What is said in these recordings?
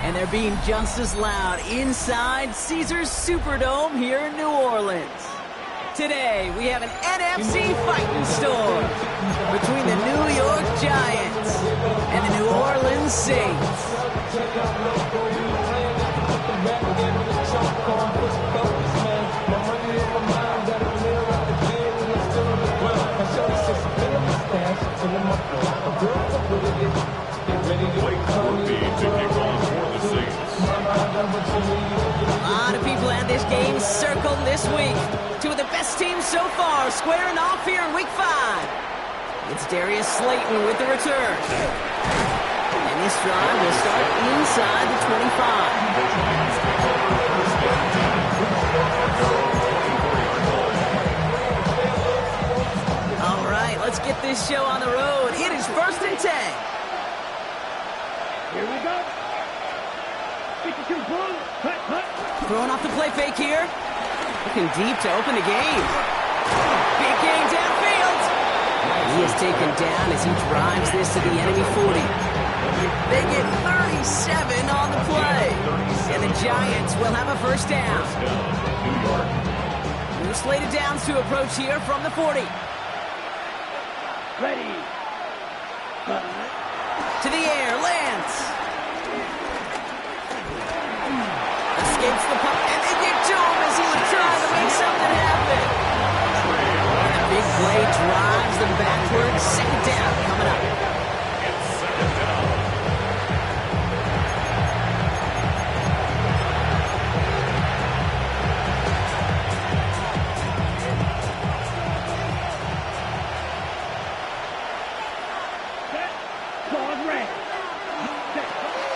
And they're being just as loud inside Caesars Superdome here in New Orleans. Today, we have an NFC fighting storm between the New York Giants and the New Orleans Saints. A lot of people had this game circled this week. Two of the best teams so far squaring off here in Week 5. It's Darius Slayton with the return. And this drive will start inside the 25. All right, let's get this show on the road. It is 1st and 10. Here we go. 52 ball. Throwing off the play fake here. Looking deep to open the game. Big gain downfield. He is taken down as he drives this to the enemy 40. They get 37 on the play. And the Giants will have a first down. New slated downs to approach here from the 40. Ready. To the air, Lance. Escapes the puck, and they get to him as he was trying to make something happen. And the big play drives them backwards. Second down coming up.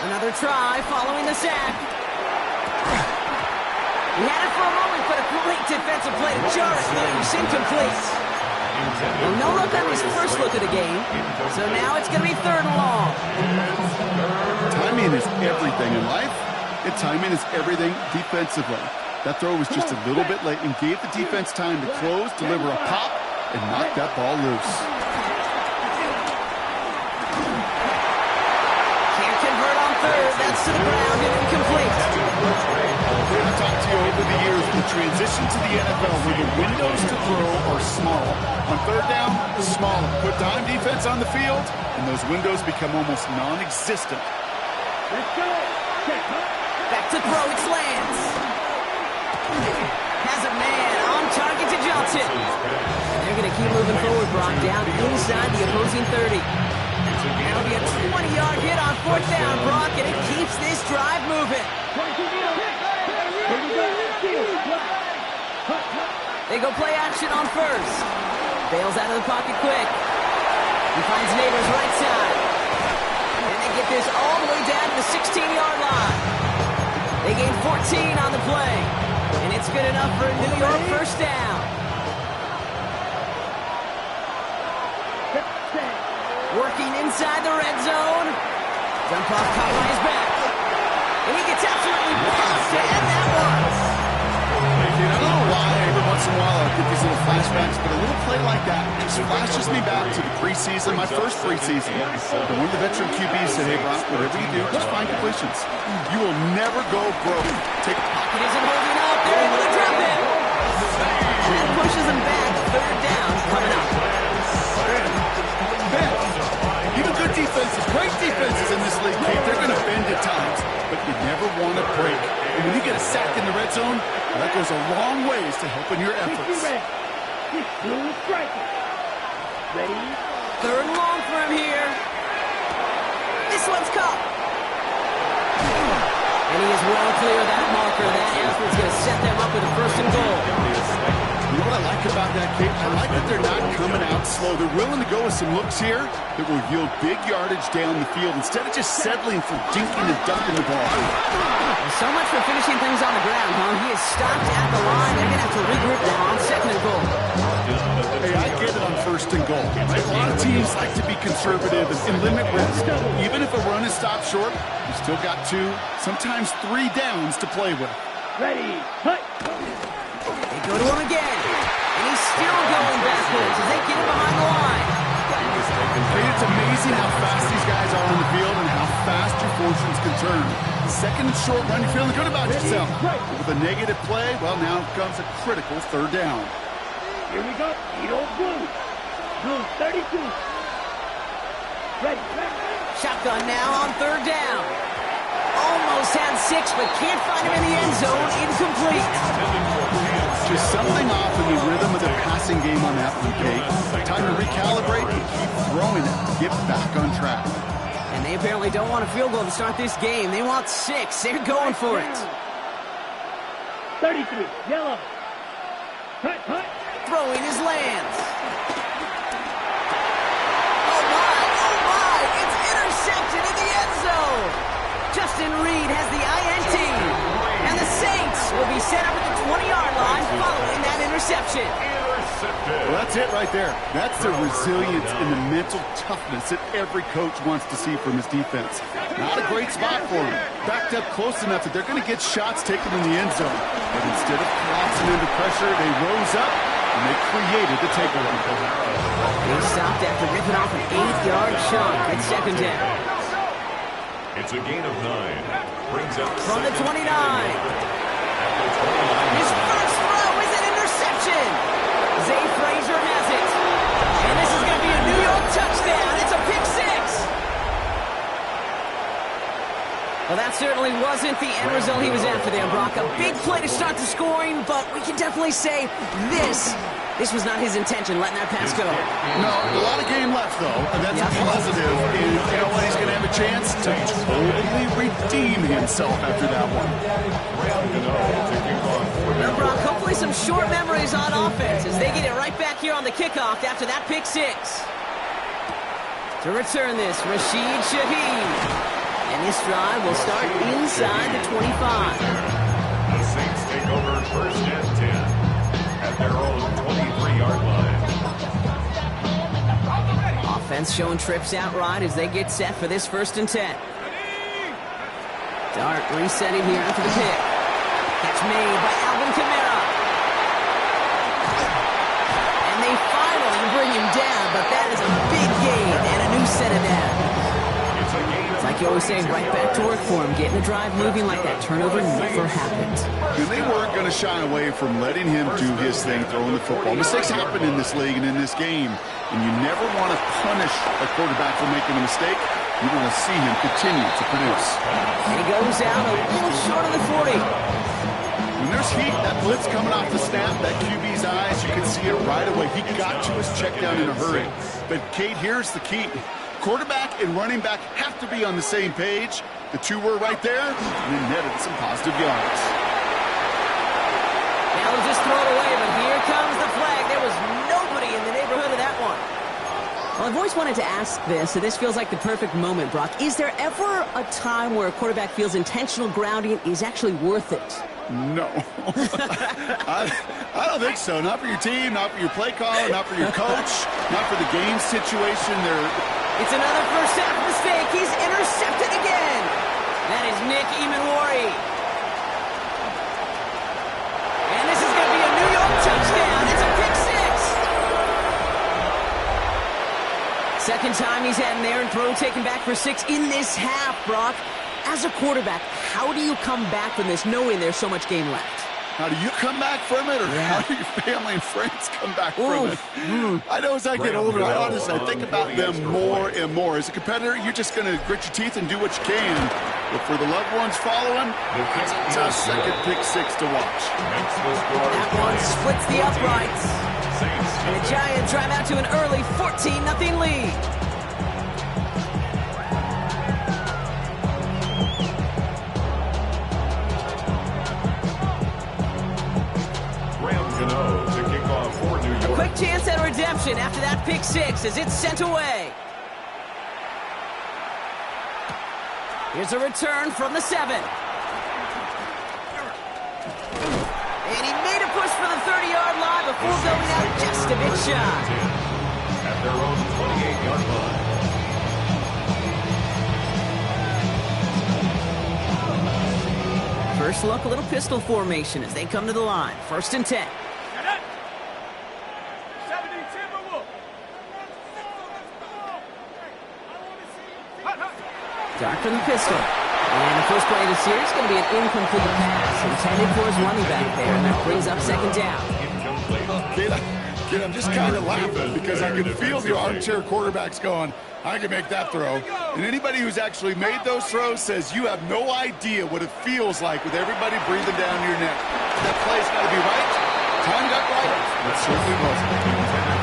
Another try following the sack. He had it for a moment, but a great defensive play to jar it loose, incomplete. Well, no look on his first look of the game, so now it's going to be 3rd and long. Timing is everything in life, and timing is everything defensively. That throw was just a little bit late and gave the defense time to close, deliver a pop, and knock that ball loose. Can't convert on 3rd. That's to the ground and incomplete. I've talked to you over the years, the transition to the NFL where the windows to throw are small. On 3rd down, smaller. Put dime defense on the field, and those windows become almost non-existent. Let's go. Back to throw, it's Lance. Has a man on target to Johnson. They're going to keep moving forward, Brock, down inside the opposing 30. That'll be a 20-yard hit on 4th down, Brock, and it keeps this drive moving. They go play action on 1st. Bails out of the pocket quick. He finds Neighbors right side. And they get this all the way down to the 16-yard line. They gain 14 on the play. And it's good enough for a New York first down. Working inside the red zone. Jump off caught on his back. And he gets absolutely blocked to end that one. I don't know why every once in a while I get these little flashbacks, but a little play like that just flashes me back to the preseason, my first preseason. And one of the veteran QBs said, hey, Brock, whatever you do, just find completions. You will never go broke. Take a pocket isn't holding up. They're able to drop it. And that pushes them back. 3rd down coming up. Even good defenses, great defenses in this league, Kate, they're going to bend at times, but you never want to break. And when you get a sack in the red zone, that goes a long ways to helping your efforts. Ready? 3rd and long for him here. This one's caught. And he is well clear of that marker. That effort's going to set them up with a 1st and goal. You know what I like about that, Kate? I like that they're not coming out slow. They're willing to go with some looks here that will yield big yardage down the field instead of just settling for dinking and dunking the ball. So much for finishing things on the ground, huh? He is stopped at the line. They're going to have to regroup now on 2nd and goal. Hey, I get it on 1st and goal. Right? A lot of teams like to be conservative and limit risk. Even if a run is stopped short, you still got 2, sometimes 3 downs to play with. Ready? Hey. They go to him again. And he's still going backwards as they get him behind the line. Reed, it's amazing how fast these guys are on the field and how fast your fortunes can turn. Second and short run, you're feeling good about yourself. But with a negative play, well, now comes a critical third down. Here we go. Edo Blue. Blue 32. Ready. Shotgun now on third down. Almost had 6, but can't find him in the end zone. Incomplete. Just something off in the rhythm of the passing game on that one, Kate. Time to recalibrate and keep throwing it to get back on track. And they apparently don't want a field goal to start this game. They want 6. They're going for it. 33. Yellow. Cut. Throwing his lands. Oh my, it's intercepted in the end zone. Justin Reed has the INT. And the Saints will be set up at the 20-yard line following that interception. Well, that's it right there. That's the resilience and the mental toughness that every coach wants to see from his defense. Not a great spot for him. Backed up close enough that they're going to get shots taken in the end zone. But instead of collapsing under pressure, they rose up and they created the takeaway. They stopped after ripping off an 8-yard chunk at second down. It's a gain of 9. Brings up from the 29. His first throw is an interception. Zay Frazier has it. And this is going to be a New York touchdown. It's a pick 6. Well, that certainly wasn't the end result he was after there, Brock. A big play to start the scoring, but we can definitely say this was not his intention, letting that pass go. No, a lot of game left, though, and that's a positive. And you know what? He's going to have a chance to totally redeem himself after that one. Now, Brock, hopefully some short memories on offense as they get it right back here on the kickoff after that pick 6. To return this, Rashid Shaheed. And this drive will start inside the 25. The Saints take over first and 10 at their own 23-yard line. Offense showing trips out right as they get set for this first and 10. Dart resetting here after the pick. Catch made by Alvin Kamara. And they finally bring him down, but that is a big gain and a new set of downs. It's like you always say, right back to work for him, getting the drive moving like that turnover never happened. And they weren't going to shy away from letting him do his thing, throwing the football. Mistakes happen in this league and in this game, and you never want to punish a quarterback for making a mistake. You want to see him continue to produce. And he goes out a little short of the 40. When there's heat, that blitz coming off the snap, that QB's eyes, you can see it right away. He got to his check down in a hurry. But, Kate, here's the key. Quarterback and running back have to be on the same page. The two were right there, and they netted some positive yards. Now they'll just throw it away, but here comes the flag. There was nobody in the neighborhood of that one. Well, I've always wanted to ask this, and this feels like the perfect moment, Brock. Is there ever a time where a quarterback feels intentional grounding is actually worth it? No. I don't think so. Not for your team, not for your play caller, not for your coach, not for the game situation. It's another first half mistake. He's intercepted again. That is Nick Emanwari. And this is going to be a New York touchdown. It's a pick 6. Second time he's had an errant throw taken back for 6 in this half, Brock. As a quarterback, how do you come back from this knowing there's so much game left? How do you come back from it, or how do your family and friends come back from it? I know as I get older, I think about them more and more. As a competitor, you're just going to grit your teeth and do what you can. But for the loved ones following, it's a tough second pick 6 to watch. That one splits the uprights. And the Giants drive out to an early 14-0 lead. A quick chance at redemption after that pick 6 as it's sent away. Here's a return from the 7. And he made a push for the 30-yard line before going out just a bit shy. At their own 28-yard line. First look, a little pistol formation as they come to the line. First and 10. Start from the pistol. And the first play of the series is going to be an incomplete pass intended for his running back there, and that brings up second down. Kid, I'm just kind of laughing because I can feel the armchair quarterbacks going, I can make that throw. And anybody who's actually made those throws says you have no idea what it feels like with everybody breathing down your neck. That play's got to be right. Timed up right. It certainly wasn't.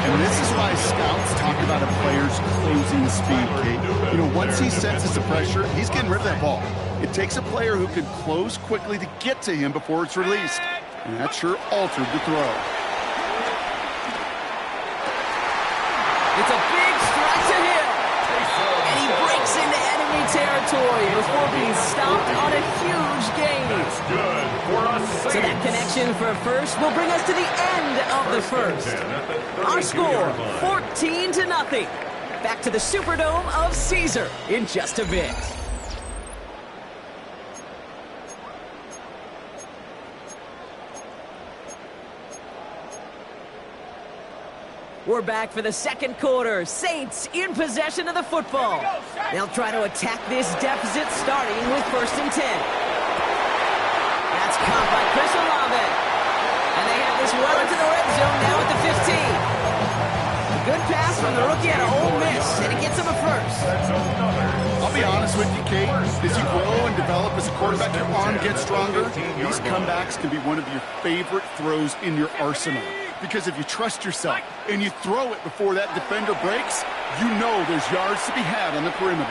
And this is why scouts talk about a player's closing speed, Kate. You know, once he senses the pressure, he's getting rid of that ball. It takes a player who can close quickly to get to him before it's released. And that sure altered the throw. It's a big strike to him. And he breaks into enemy territory before being stopped on a huge gain. That's good for us. So that connection for a first will bring us to the end of the first. Our score, 14-0. Back to the Superdome of Caesar in just a bit. We're back for the second quarter. Saints in possession of the football. They'll try to attack this deficit starting with 1st and 10. That's caught by Chris Olave. And they have this well into the red zone now at the 15. A good pass from the rookie out of Ole Miss, and it gets him a first. I'll be honest with you, Kate. As you grow and develop as a quarterback, your arm gets stronger. These comebacks can be one of your favorite throws in your arsenal. Because if you trust yourself and you throw it before that defender breaks, you know there's yards to be had on the perimeter.